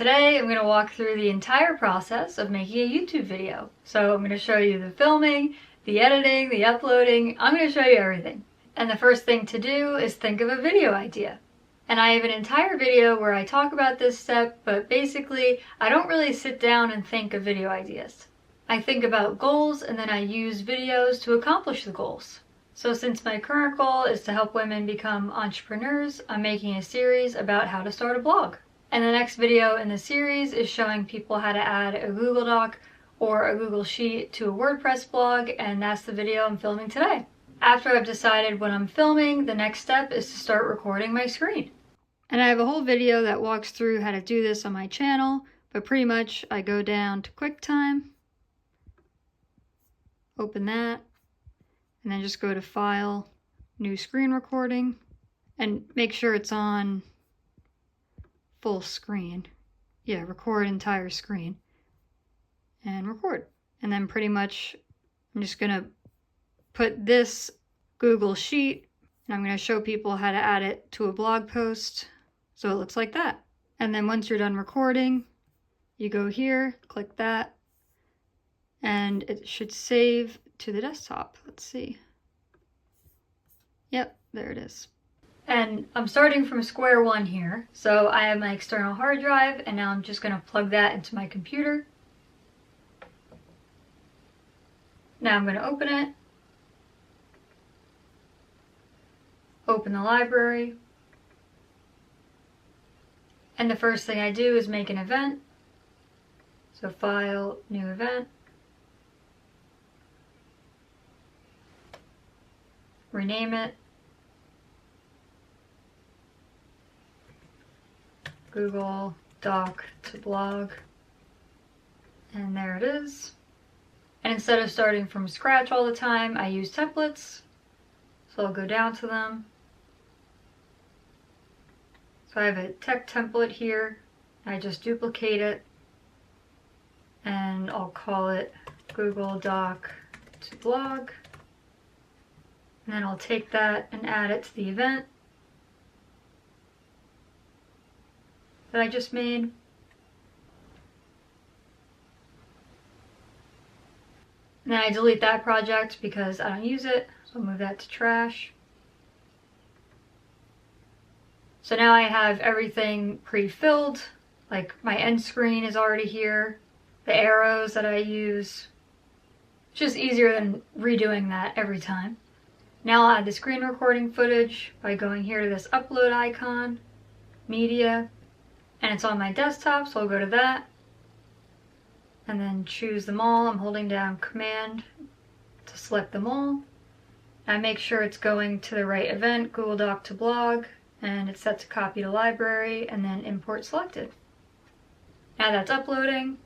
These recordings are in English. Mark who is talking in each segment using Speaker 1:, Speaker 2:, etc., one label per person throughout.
Speaker 1: Today I'm going to walk through the entire process of making a YouTube video. So I'm going to show you the filming, the editing, the uploading. I'm going to show you everything. And the first thing to do is think of a video idea. And I have an entire video where I talk about this step, but basically I don't really sit down and think of video ideas. I think about goals and then I use videos to accomplish the goals. So since my current goal is to help women become entrepreneurs, I'm making a series about how to start a blog. And the next video in the series is showing people how to add a Google Doc or a Google Sheet to a WordPress blog, and that's the video I'm filming today. After I've decided what I'm filming, the next step is to start recording my screen. And I have a whole video that walks through how to do this on my channel, but pretty much I go down to QuickTime, open that, and then just go to File, New Screen Recording, and make sure it's on full screen. Yeah, record entire screen. And record. And then pretty much I'm just gonna put this Google Sheet and I'm gonna show people how to add it to a blog post so it looks like that. And then once you're done recording, you go here, click that, and it should save to the desktop. Let's see. Yep, there it is. And I'm starting from square one here. So I have my external hard drive and now I'm just going to plug that into my computer. Now I'm going to open it. Open the library. And the first thing I do is make an event. So File, New Event. Rename it. Google Doc to blog. And there it is. And instead of starting from scratch all the time, I use templates. So I'll go down to them. So I have a tech template here. I just duplicate it. And I'll call it Google Doc to blog. And then I'll take that and add it to the event that I just made. And then I delete that project because I don't use it, so I'll move that to trash. So now I have everything pre-filled, like my end screen is already here, the arrows that I use. It's just easier than redoing that every time. Now I'll add the screen recording footage by going here to this upload icon, media, and it's on my desktop, so I'll go to that and then choose them all. I'm holding down Command to select them all. I make sure it's going to the right event, Google Doc to blog, and it's set to copy to library and then import selected. Now that's uploading.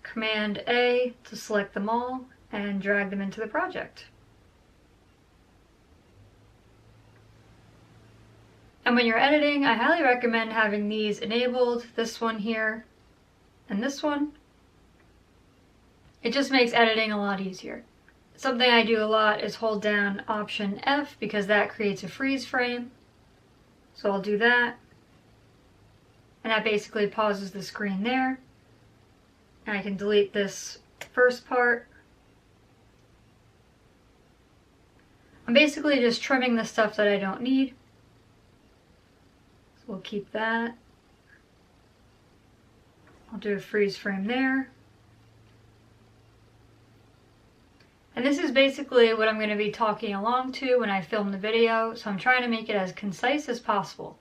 Speaker 1: Command A to select them all and drag them into the project. And when you're editing, I highly recommend having these enabled, this one here and this one. It just makes editing a lot easier. Something I do a lot is hold down Option F because that creates a freeze frame. So I'll do that. And that basically pauses the screen there. And I can delete this first part. I'm basically just trimming the stuff that I don't need. We'll keep that. I'll do a freeze frame there. And this is basically what I'm going to be talking along to when I film the video, so I'm trying to make it as concise as possible.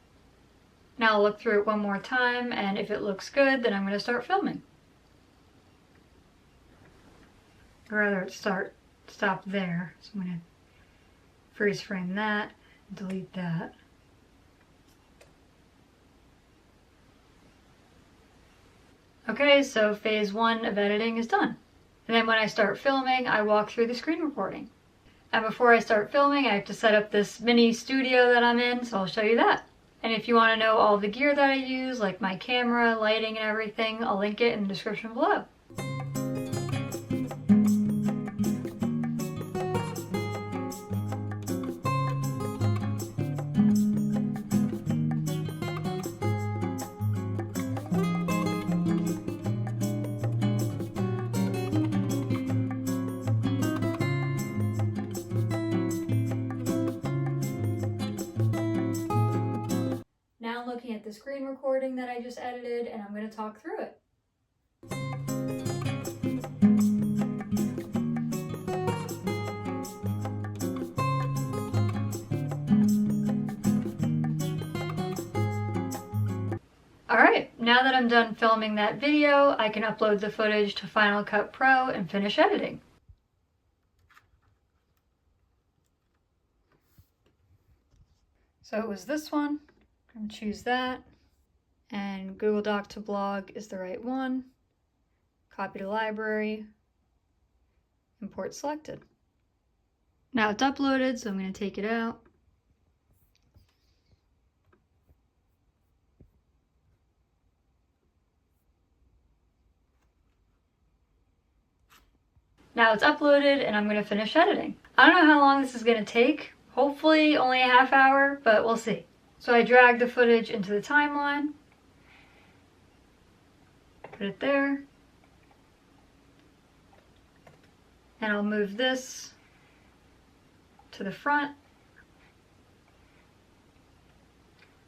Speaker 1: Now I'll look through it one more time, and if it looks good, then I'm going to start filming. I'd rather it stop there, so I'm going to freeze frame that, delete that. Okay, so phase one of editing is done. And then when I start filming, I walk through the screen recording. And before I start filming, I have to set up this mini studio that I'm in, so I'll show you that. And if you want to know all the gear that I use, like my camera, lighting, and everything, I'll link it in the description below. the screen recording that I just edited, and I'm going to talk through it. Alright, now that I'm done filming that video, I can upload the footage to Final Cut Pro and finish editing. So it was this one. I'm going to choose that. And Google Doc to blog is the right one. Copy to library. Import selected. Now it's uploaded, so I'm going to take it out. Now it's uploaded and I'm going to finish editing. I don't know how long this is going to take. Hopefully only a half hour, but we'll see. So I drag the footage into the timeline. Put it there. And I'll move this to the front.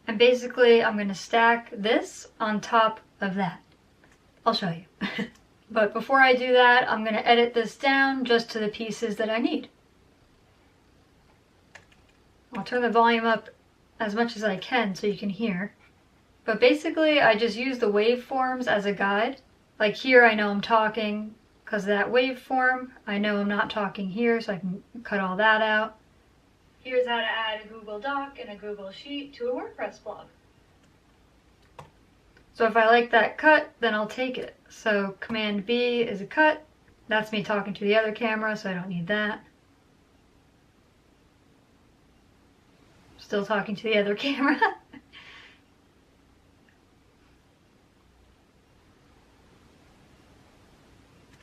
Speaker 1: And basically I'm going to stack this on top of that. I'll show you. But before I do that, I'm going to edit this down just to the pieces that I need. I'll turn the volume up as much as I can so you can hear. But basically, I just use the waveforms as a guide. Like here, I know I'm talking because of that waveform. I know I'm not talking here, so I can cut all that out. Here's how to add a Google Doc and a Google Sheet to a WordPress blog. So if I like that cut, then I'll take it. So Command B is a cut. That's me talking to the other camera, so I don't need that. Still talking to the other camera.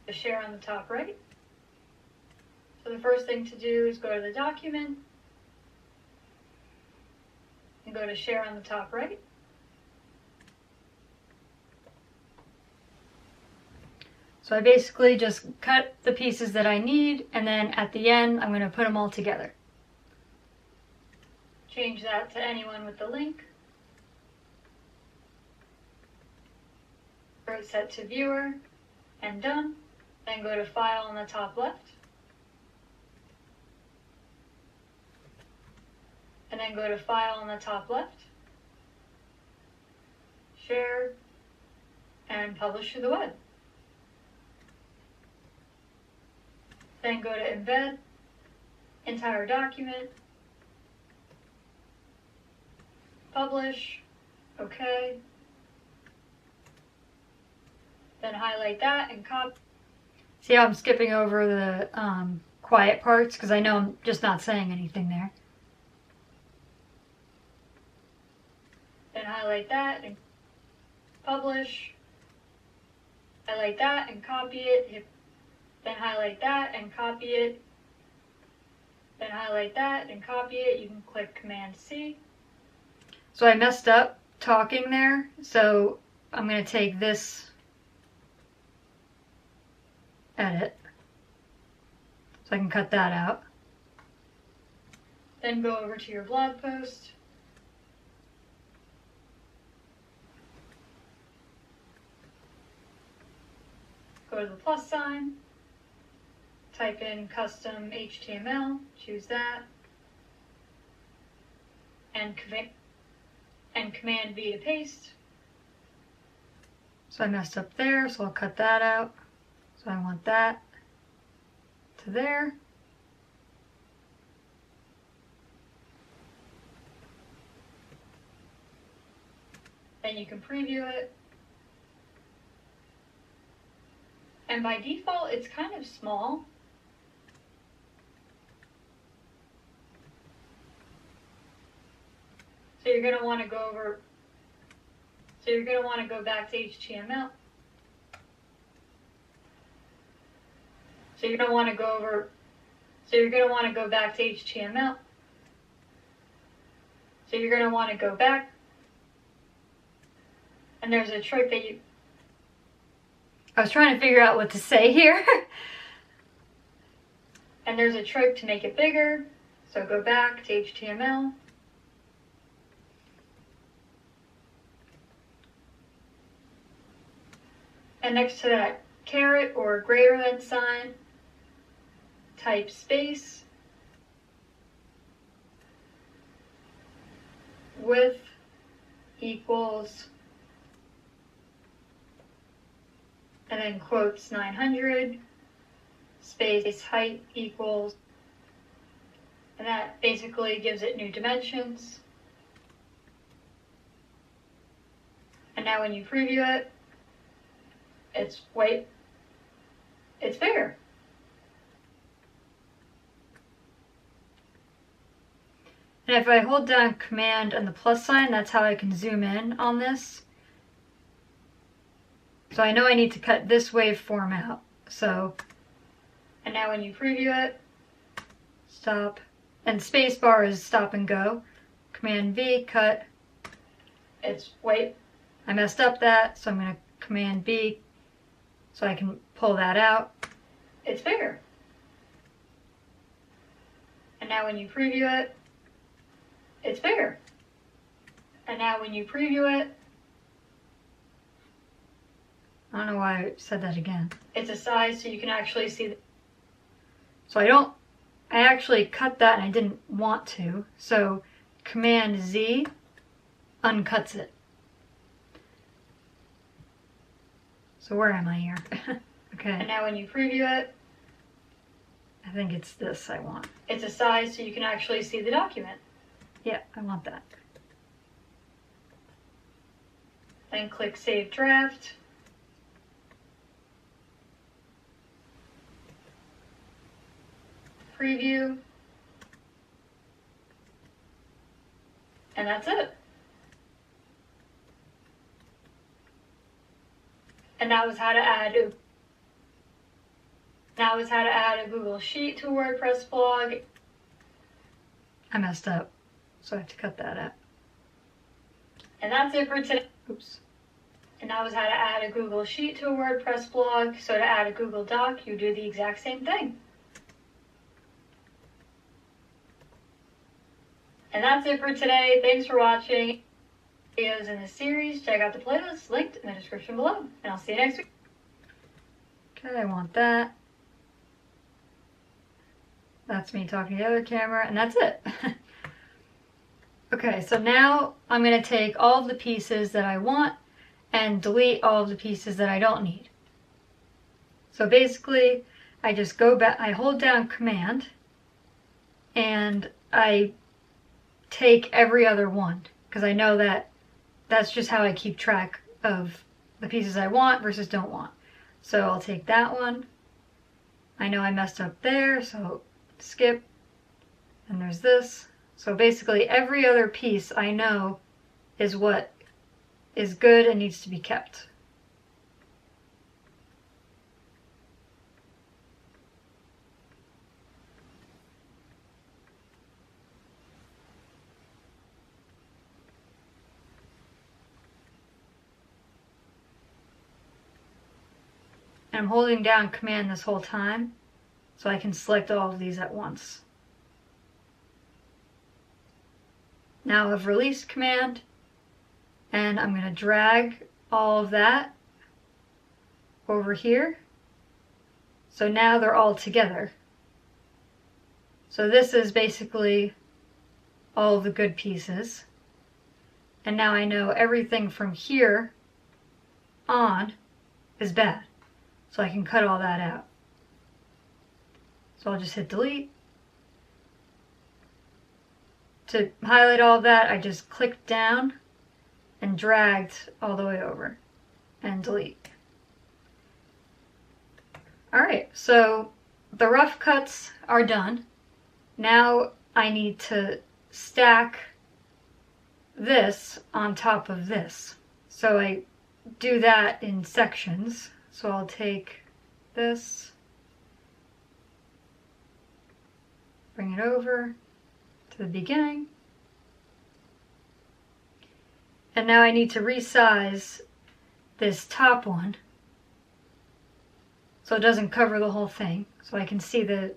Speaker 1: The share on the top right. So the first thing to do is go to the document and go to share on the top right. So I basically just cut the pieces that I need, and then at the end I'm going to put them all together. Change that to anyone with the link. Set to viewer and done. Then go to file on the top left. And then go to file on the top left. Share and publish to the web. Then go to embed, entire document, publish, OK. Then highlight that and copy. See how I'm skipping over the quiet parts because I know I'm just not saying anything there. Then highlight that and publish. Highlight that and copy it. Then highlight that and copy it. Then highlight that and copy it. You can click Command C. So I messed up talking there, so I'm going to take this edit so I can cut that out. Then go over to your blog post. Go to the plus sign. Type in custom HTML, choose that, and Command V to paste. So I messed up there, so I'll cut that out. So I want that to there. Then you can preview it. And by default, it's kind of small. So you're going to want to go over, so you're going to want to go back to HTML. So you're going to want to go over, so you're going to want to go back to HTML. So you're going to want to go back. And there's a trick that I was trying to figure out what to say here. And there's a trick to make it bigger. So go back to HTML. And next to that caret or greater than sign, type space, width equals, and then quotes 900, space height equals, and that basically gives it new dimensions. And now when you preview it, it's bigger. And if I hold down Command and the plus sign, that's how I can zoom in on this. So I know I need to cut this waveform out. So, and now when you preview it, stop, and spacebar is stop and go. Command V, cut. I messed up that, so I'm going to Command B so I can pull that out. It's bigger. And now when you preview it, it's bigger. And now when you preview it, I don't know why I said that again. It's a size so you can actually see. So I actually cut that and I didn't want to. So Command Z uncuts it. So where am I here? Okay. And now when you preview it, I think it's this I want. It's a size so you can actually see the document. Yeah, I want that. Then click Save Draft. Preview. And that's it. And that was how to add a Google Sheet to a WordPress blog. I messed up, so I have to cut that out. And that's it for today. Oops. And that was how to add a Google Sheet to a WordPress blog. So to add a Google Doc, you do the exact same thing. And that's it for today. Thanks for watching videos in this series. Check out the playlist linked in the description below. And I'll see you next week. Okay, I want that. That's me talking to the other camera, and that's it. Okay, so now I'm going to take all of the pieces that I want and delete all of the pieces that I don't need. So basically, I just go back, I hold down Command, and I take every other one, because I know that that's just how I keep track of the pieces I want versus don't want. So I'll take that one. I know I messed up there, so skip. And there's this. So basically every other piece I know is what is good and needs to be kept. And I'm holding down Command this whole time so I can select all of these at once. Now I've released Command, and I'm going to drag all of that over here. So now they're all together. So this is basically all of the good pieces. And now I know everything from here on is bad. So I can cut all that out. So I'll just hit delete. To highlight all of that, I just clicked down and dragged all the way over and delete. Alright, so the rough cuts are done. Now I need to stack this on top of this. So I do that in sections. So I'll take this, bring it over to the beginning, and now I need to resize this top one so it doesn't cover the whole thing, so I can see the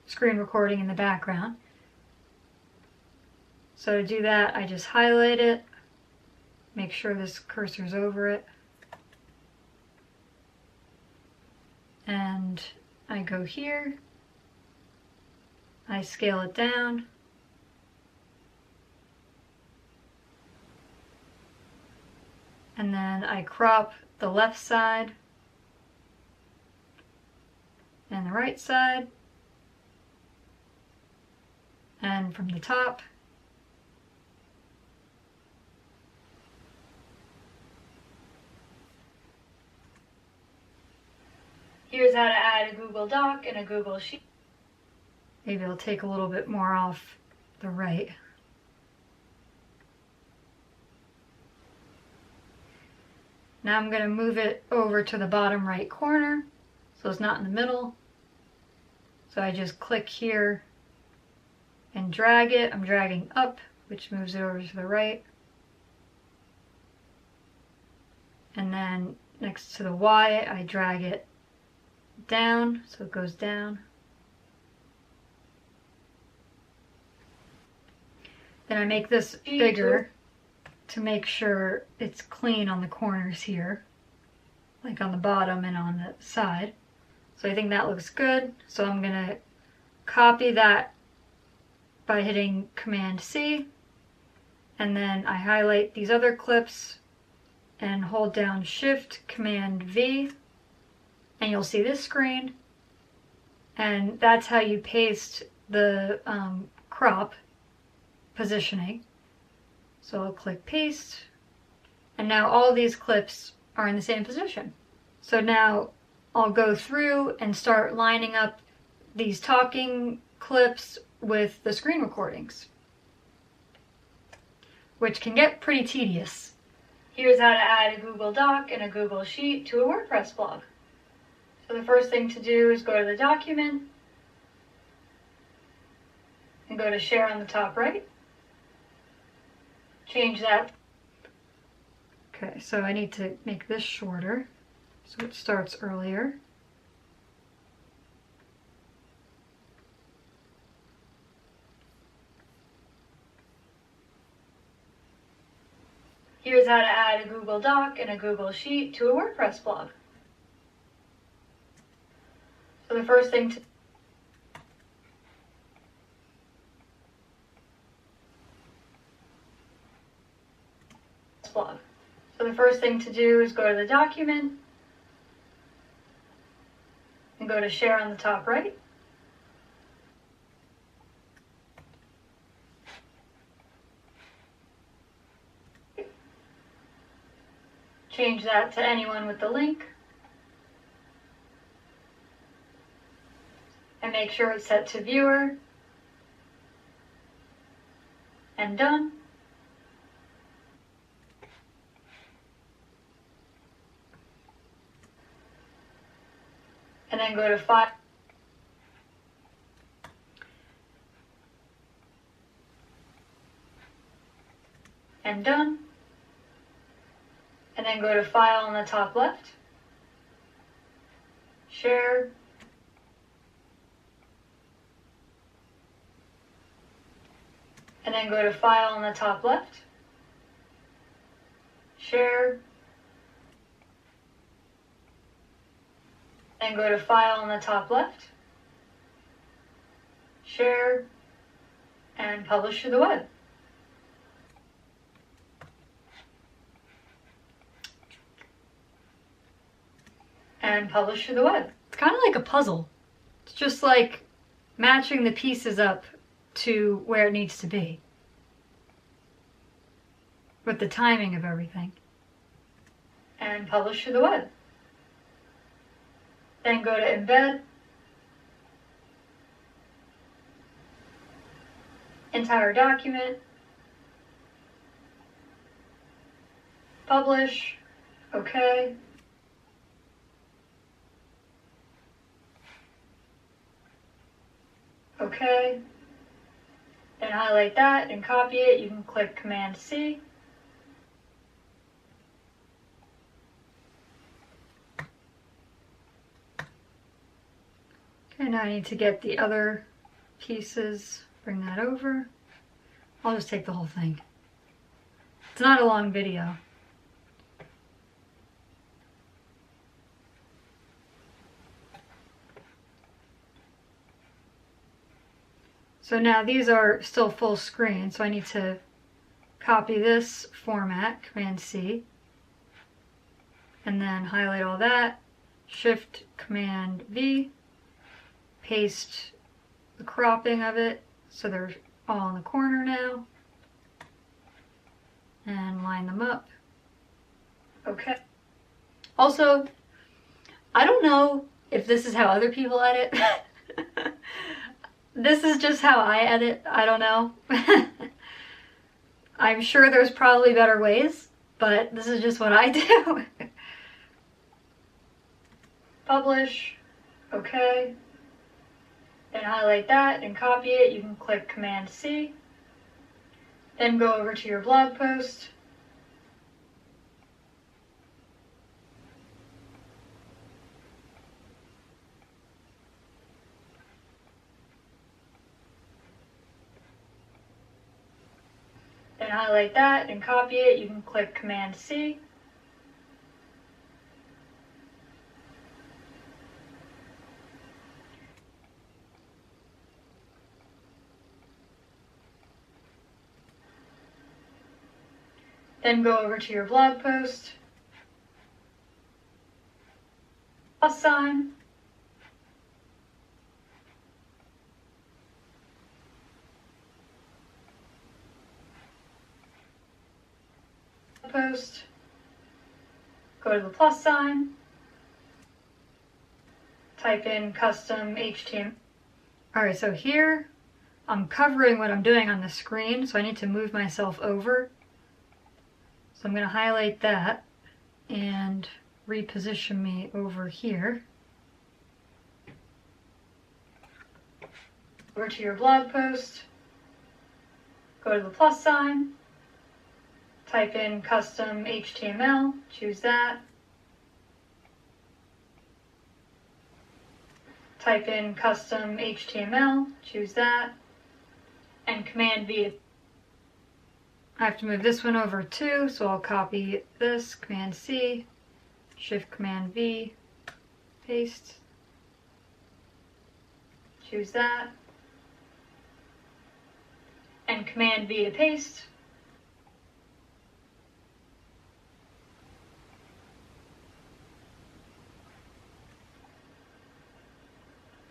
Speaker 1: screen recording in the background. So to do that, I just highlight it, make sure this cursor's over it, and I go here, I scale it down, and then I crop the left side and the right side, and from the top. Here's how to add a Google Doc and a Google Sheet. Maybe I'll take a little bit more off the right. Now I'm going to move it over to the bottom right corner, so it's not in the middle. So I just click here and drag it. I'm dragging up, which moves it over to the right. And then next to the Y, I drag it down, so it goes down. Then I make this bigger to make sure it's clean on the corners here, like on the bottom and on the side. So I think that looks good. So I'm gonna copy that by hitting Command C, and then I highlight these other clips and hold down Shift Command V, and you'll see this screen. And that's how you paste the crop positioning. So I'll click paste, and now all these clips are in the same position. So now I'll go through and start lining up these talking clips with the screen recordings, which can get pretty tedious. Here's how to add a Google Doc and a Google Sheet to a WordPress blog. So the first thing to do is go to the document and go to share on the top right. Change that. Okay, so I need to make this shorter so it starts earlier. Here's how to add a Google Doc and a Google Sheet to a WordPress blog. So the first thing to blog. So the first thing to do is go to the document and go to share on the top right. Change that to anyone with the link. And make sure it's set to viewer. And done. And then go to File. And done. And then go to File on the top left. Share. And then go to File on the top left. Share. And go to File on the top left. Share. And publish to the web. And publish to the web. It's kind of like a puzzle. It's just like matching the pieces up to where it needs to be, with the timing of everything. And publish to the web. Then go to Embed, Entire Document, Publish, OK. OK. And highlight that and copy it. You can click Command C. Okay, now I need to get the other pieces, bring that over. I'll just take the whole thing. It's not a long video. So now these are still full screen, so I need to copy this format, Command C, and then highlight all that, Shift Command V, paste the cropping of it so they're all in the corner now, and line them up. Okay. Also, I don't know if this is how other people edit. This is just how I edit. I don't know. I'm sure there's probably better ways, but this is just what I do. Publish. Okay. Then highlight that and copy it. You can click Command C. Then go over to your blog post. Then highlight that and copy it. You can click Command C. Then go over to your blog post. Plus sign. Post. Go to the plus sign. Type in custom HTML. Alright, so here I'm covering what I'm doing on the screen, so I need to move myself over. So I'm going to highlight that and reposition me over here. Over to your blog post. Go to the plus sign. Type in custom HTML, choose that. Type in custom HTML, choose that. And Command V. I have to move this one over too, so I'll copy this, Command C, Shift Command V, paste. Choose that. And Command V to paste.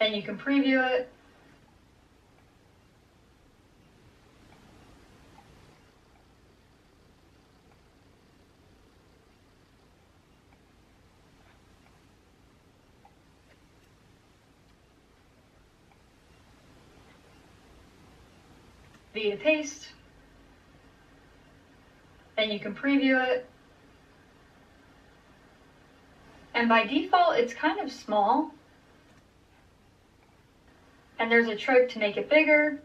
Speaker 1: Then you can preview it. V to paste. Then you can preview it. And by default, it's kind of small. And there's a trick to make it bigger.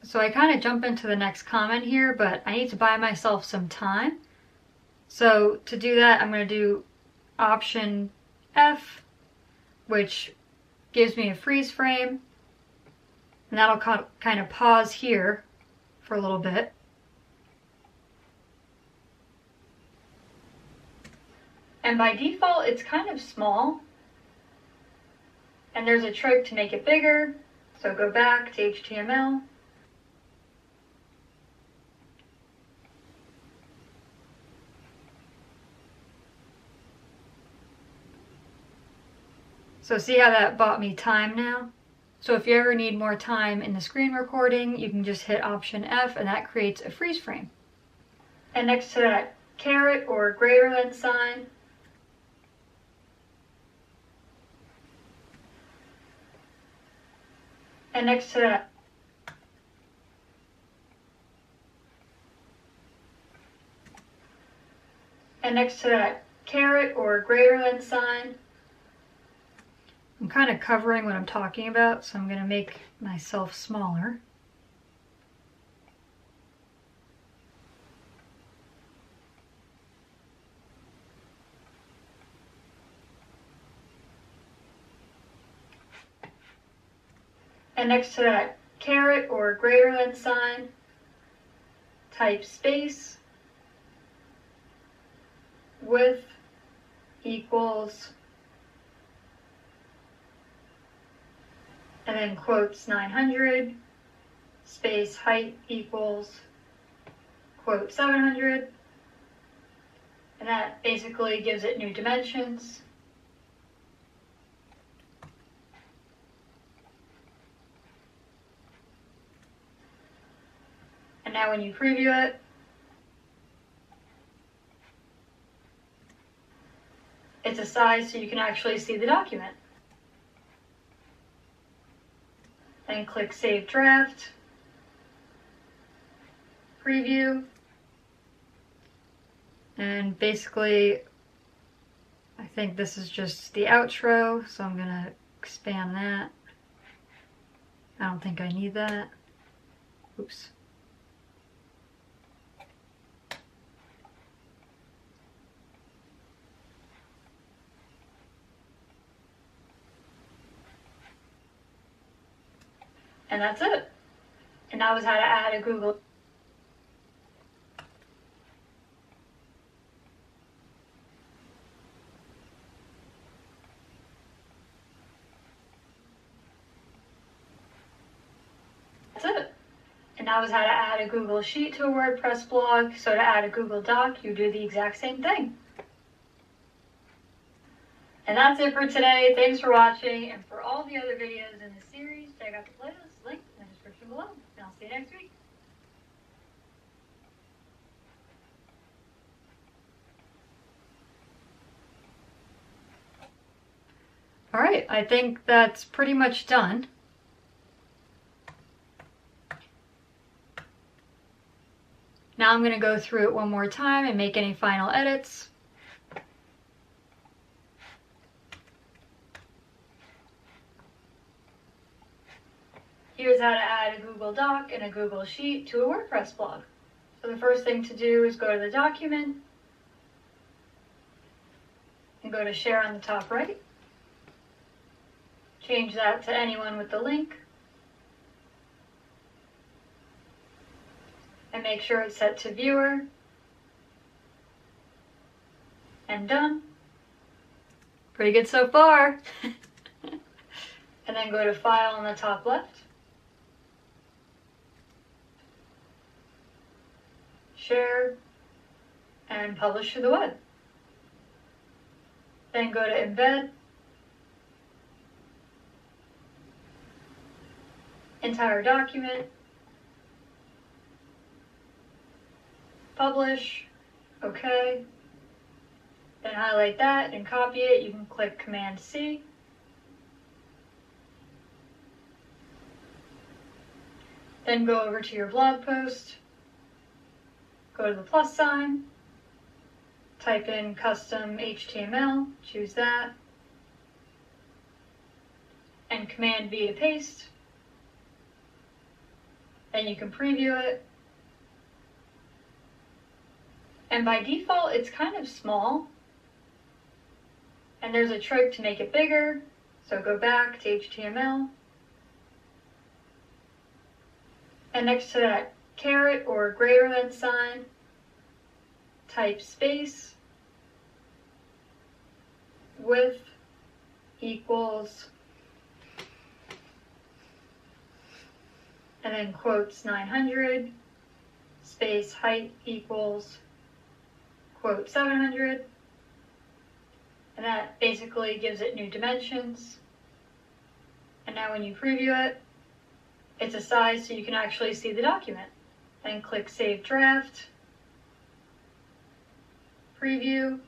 Speaker 1: So I kind of jump into the next comment here, but I need to buy myself some time. So to do that, I'm going to do Option F, which gives me a freeze frame. And that'll kind of pause here for a little bit. And by default, it's kind of small. And there's a trick to make it bigger. So go back to HTML. So see how that bought me time now? So if you ever need more time in the screen recording, you can just hit Option F and that creates a freeze frame. And next to that caret or greater than sign, and next to that caret or greater than sign, I'm kind of covering what I'm talking about, so I'm going to make myself smaller. And next to that caret or greater than sign, type space, width equals, and then quotes 900, space height equals quote 700, and that basically gives it new dimensions. And now when you preview it, it's a size so you can actually see the document. Then click Save Draft, Preview, and basically I think this is just the outro, so I'm gonna expand that. I don't think I need that. Oops. And that's it. And that was how to add a Google. That's it. And that was how to add a Google Sheet to a WordPress blog. So to add a Google Doc, you do the exact same thing. And that's it for today. Thanks for watching. And for all the other videos in this series, check out the playlist link in the description below. And I'll see you next week. Alright, I think that's pretty much done. Now I'm going to go through it one more time and make any final edits. Here's how to add a Google Doc and a Google Sheet to a WordPress blog. So the first thing to do is go to the document and go to Share on the top right. Change that to anyone with the link. And make sure it's set to Viewer. And done. Pretty good so far. And then go to File on the top left. Share, and publish to the web. Then go to Embed, entire document, publish, OK. Then highlight that and copy it. You can click Command C. Then go over to your blog post. Go to the plus sign, type in custom HTML, choose that, and Command V to paste. Then you can preview it. And by default, it's kind of small. And there's a trick to make it bigger. So go back to HTML. And next to that caret or greater than sign, type space, width equals, and then quotes 900, space height equals, quote 700, and that basically gives it new dimensions. And now when you preview it, it's a size so you can actually see the document. Then click Save Draft, Preview,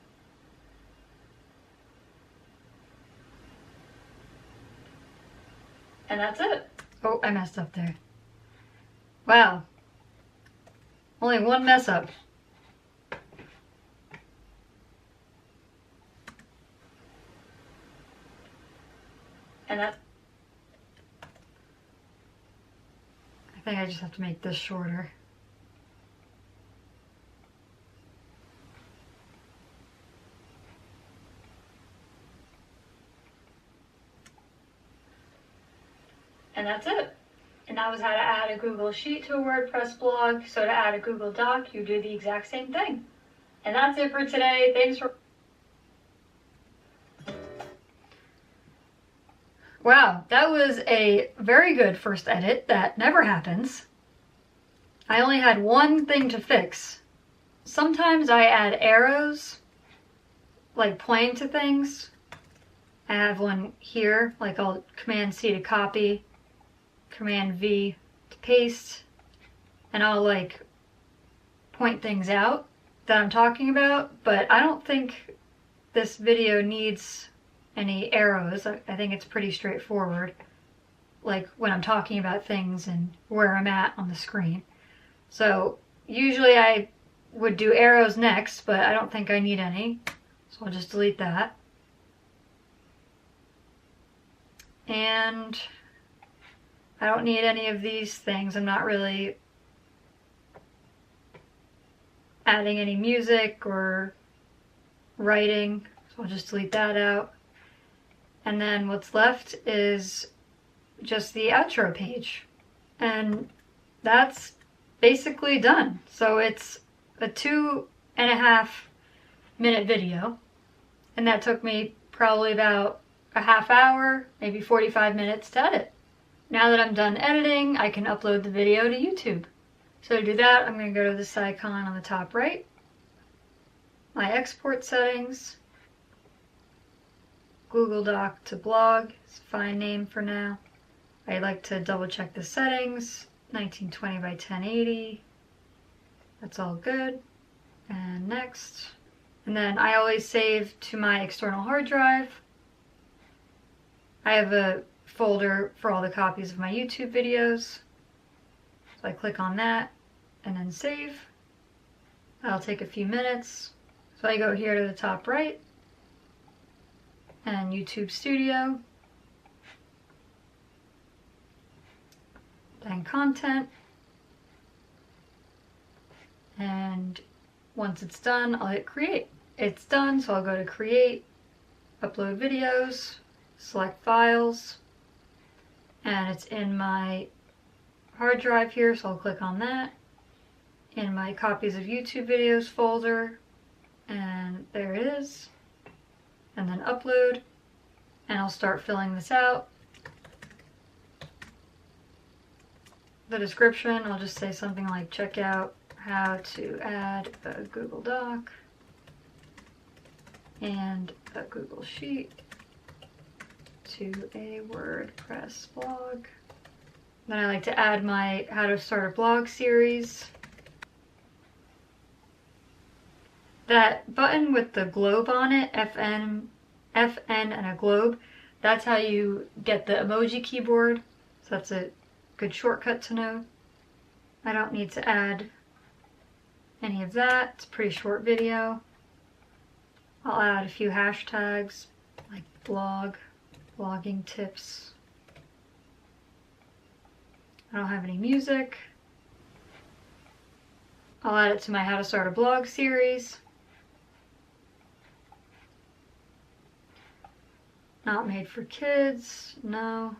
Speaker 1: and that's it. Oh, I messed up there. Wow. Only one mess up. And that's... I think I just have to make this shorter. And that's it. And that was how to add a Google Sheet to a WordPress blog. So to add a Google Doc, you do the exact same thing. And that's it for today. Thanks for... Wow, that was a very good first edit. That never happens. I only had one thing to fix. Sometimes I add arrows, like pointing to things. I have one here, like I'll Command C to copy, Command V to paste, and I'll like point things out that I'm talking about, but I don't think this video needs any arrows. I think it's pretty straightforward, like when I'm talking about things and where I'm at on the screen. So usually I would do arrows next, but I don't think I need any, so I'll just delete that. And I don't need any of these things. I'm not really adding any music or writing, so I'll just delete that out. And then what's left is just the outro page. And that's basically done. So it's a 2.5 minute video, and that took me probably about a half hour, maybe 45 minutes to edit. Now that I'm done editing, I can upload the video to YouTube. So to do that, I'm going to go to this icon on the top right, my export settings, Google Doc to blog, it's a fine name for now. I like to double check the settings, 1920 by 1080, that's all good. And next. And then I always save to my external hard drive. I have a folder for all the copies of my YouTube videos. So I click on that and then save. That'll take a few minutes. So I go here to the top right and YouTube Studio. Then content. And once it's done, I'll hit create. It's done, so I'll go to create, upload videos, select files, and it's in my hard drive here, so I'll click on that. In my copies of YouTube videos folder, and there it is. And then upload, and I'll start filling this out. The description, I'll just say something like check out how to add a Google Doc and a Google Sheet to a WordPress blog. Then I like to add my how to start a blog series. That button with the globe on it, FN and a globe, that's how you get the emoji keyboard. So that's a good shortcut to know. I don't need to add any of that. It's a pretty short video. I'll add a few hashtags like blog, blogging tips. I don't have any music. I'll add it to my how to start a blog series. Not made for kids, no.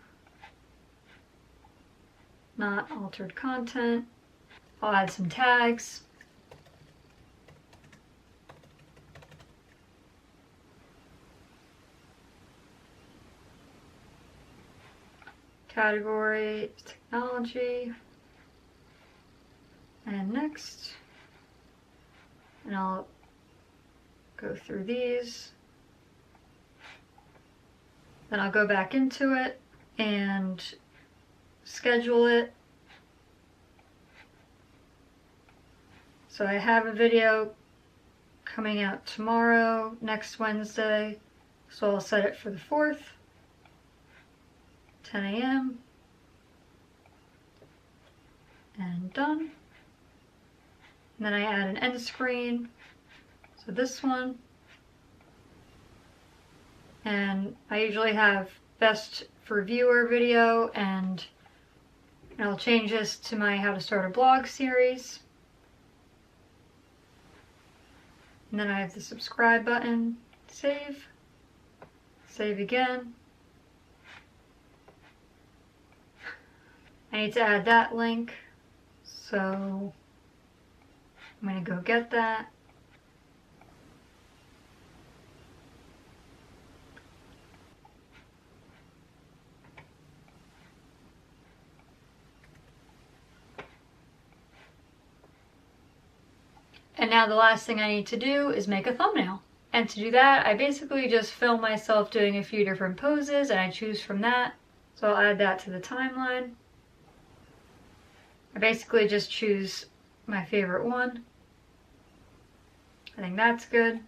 Speaker 1: Not altered content. I'll add some tags. Category, technology, and next. And I'll go through these. Then I'll go back into it and schedule it. So I have a video coming out tomorrow, next Wednesday, so I'll set it for the 4th. 10 a.m. and done. And then I add an end screen, so this one. And I usually have best for viewer video, and I'll change this to my how to start a blog series. And then I have the subscribe button, save, save again. I need to add that link, so I'm going to go get that. And now the last thing I need to do is make a thumbnail. And to do that, I basically just film myself doing a few different poses and I choose from that. So I'll add that to the timeline. I basically just choose my favorite one. I think that's good.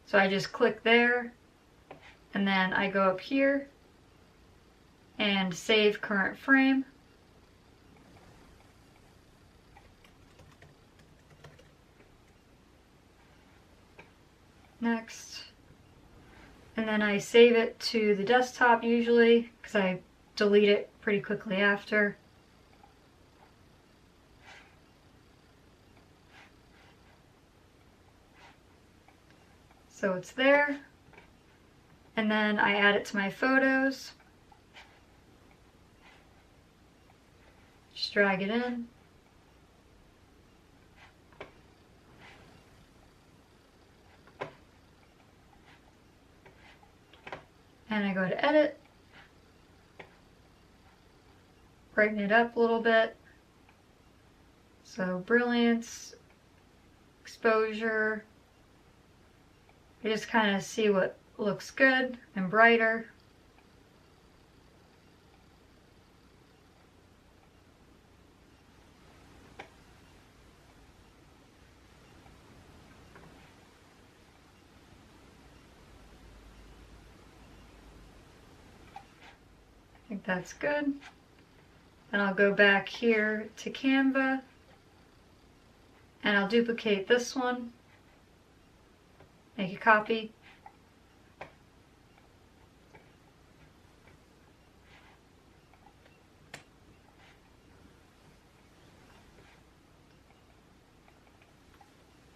Speaker 1: So I just click there and then I go up here and save current frame. Next. And then I save it to the desktop usually because I delete it pretty quickly after. So it's there. And then I add it to my photos. Just drag it in. And I go to edit, brighten it up a little bit. So brilliance, exposure. I just kind of see what looks good and brighter. I think that's good. And I'll go back here to Canva and I'll duplicate this one, make a copy.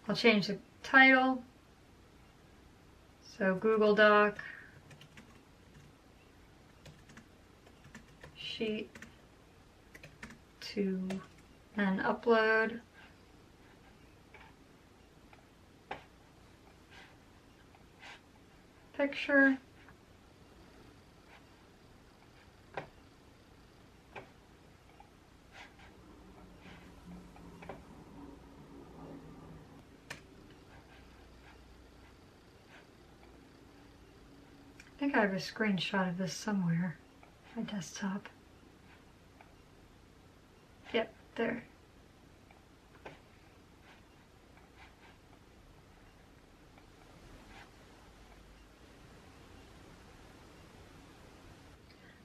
Speaker 1: I'll change the title. So Google Doc sheet to and upload. Picture. I think I have a screenshot of this somewhere. My desktop. Yep, there.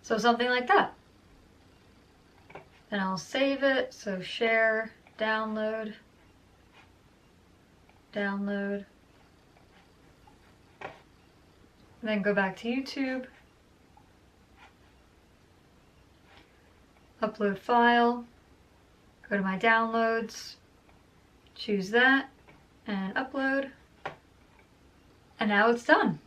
Speaker 1: So something like that. Then I'll save it, so share, download, download. And then go back to YouTube. Upload file. Go to my downloads, choose that, and upload. And now it's done.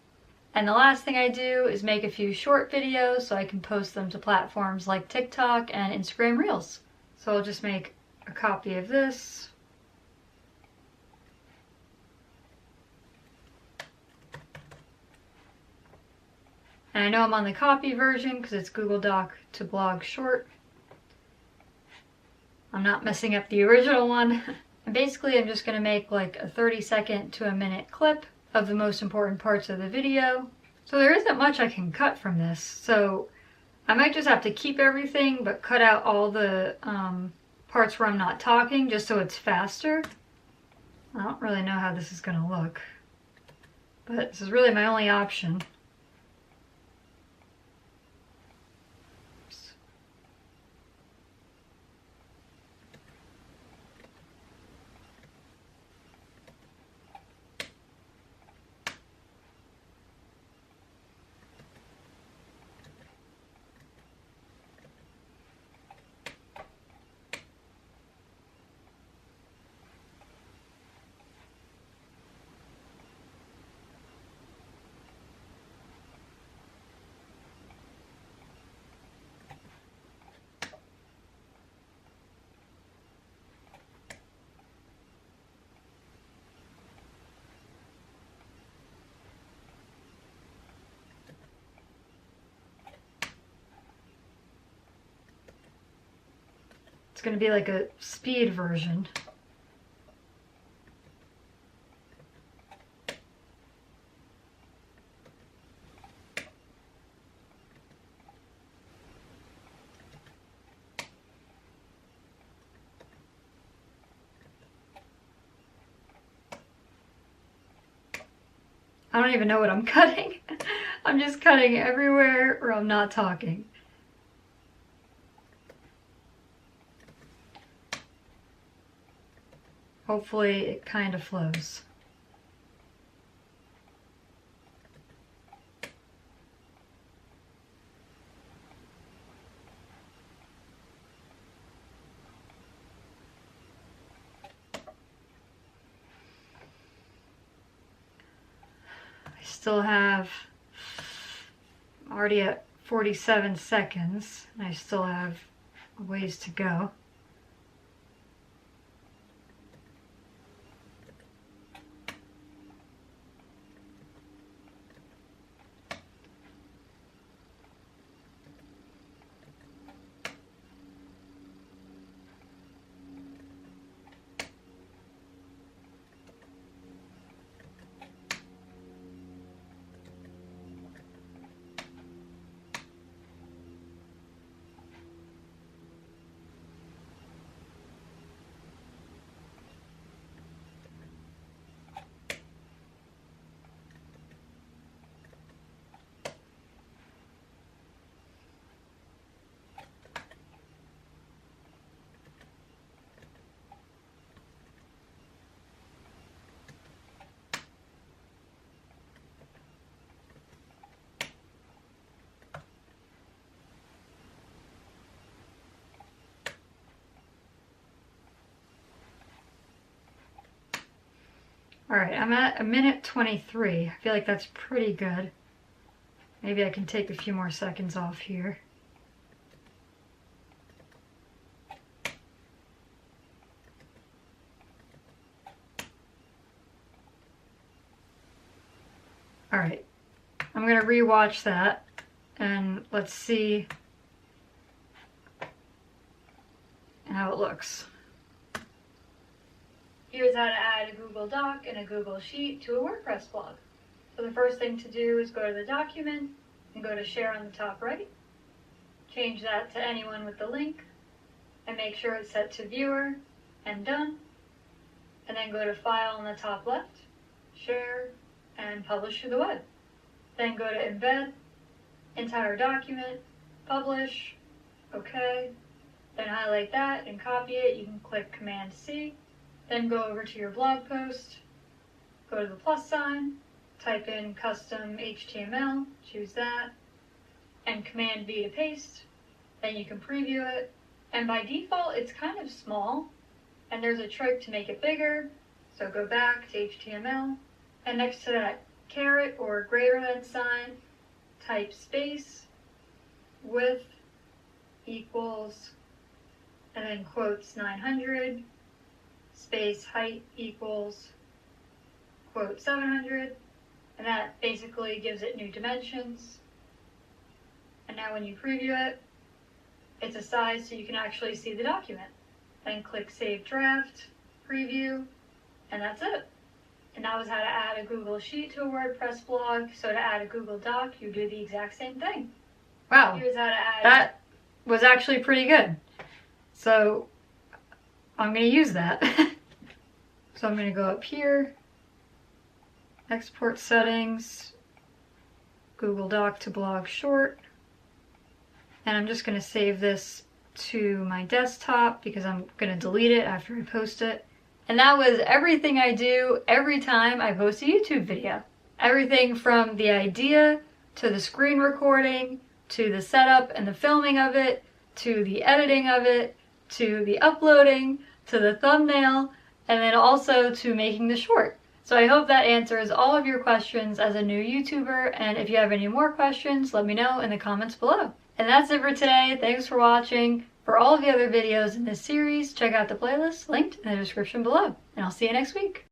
Speaker 1: And the last thing I do is make a few short videos so I can post them to platforms like TikTok and Instagram Reels. So I'll just make a copy of this. And I know I'm on the copy version because it's Google Doc to blog short. I'm not messing up the original one. And basically I'm just going to make like a 30-second to a minute clip of the most important parts of the video. So there isn't much I can cut from this. So I might just have to keep everything but cut out all the parts where I'm not talking just so it's faster. I don't really know how this is going to look. But this is really my only option. It's going to be like a speed version. I don't even know what I'm cutting. I'm just cutting everywhere or I'm not talking. Hopefully it kind of flows. I still have, I'm already at 47 seconds. I still have a ways to go. All right, I'm at 1:23. I feel like that's pretty good. Maybe I can take a few more seconds off here. All right, I'm gonna rewatch that and let's see how it looks. Here's how to add a Google Doc and a Google Sheet to a WordPress blog. So the first thing to do is go to the document and go to share on the top right. Change that to anyone with the link and make sure it's set to viewer and done. And then go to file on the top left, share, and publish to the web. Then go to embed, entire document, publish, okay. Then highlight that and copy it. You can click Command C. Then go over to your blog post, go to the plus sign, type in custom HTML, choose that, and Command V to paste. Then you can preview it. And by default, it's kind of small, and there's a trick to make it bigger. So go back to HTML, and next to that caret or greater than sign, type space, width equals, and then quotes 900, space height equals quote 700, and that basically gives it new dimensions. And now when you preview it, it's a size so you can actually see the document. Then click Save Draft, Preview, and that's it. And that was how to add a Google Sheet to a WordPress blog. So to add a Google Doc, you do the exact same thing. Wow, here's how to add. That was actually pretty good. So I'm going to use that. So I'm going to go up here, Export Settings, Google Doc to Blog Short, and I'm just going to save this to my desktop because I'm going to delete it after I post it. And that was everything I do every time I post a YouTube video. Everything from the idea to the screen recording, to the setup and the filming of it, to the editing of it, to the uploading, to the thumbnail, and then also to making the short. So I hope that answers all of your questions as a new YouTuber, and if you have any more questions, let me know in the comments below. And that's it for today. Thanks for watching. For all of the other videos in this series, check out the playlist linked in the description below. And I'll see you next week.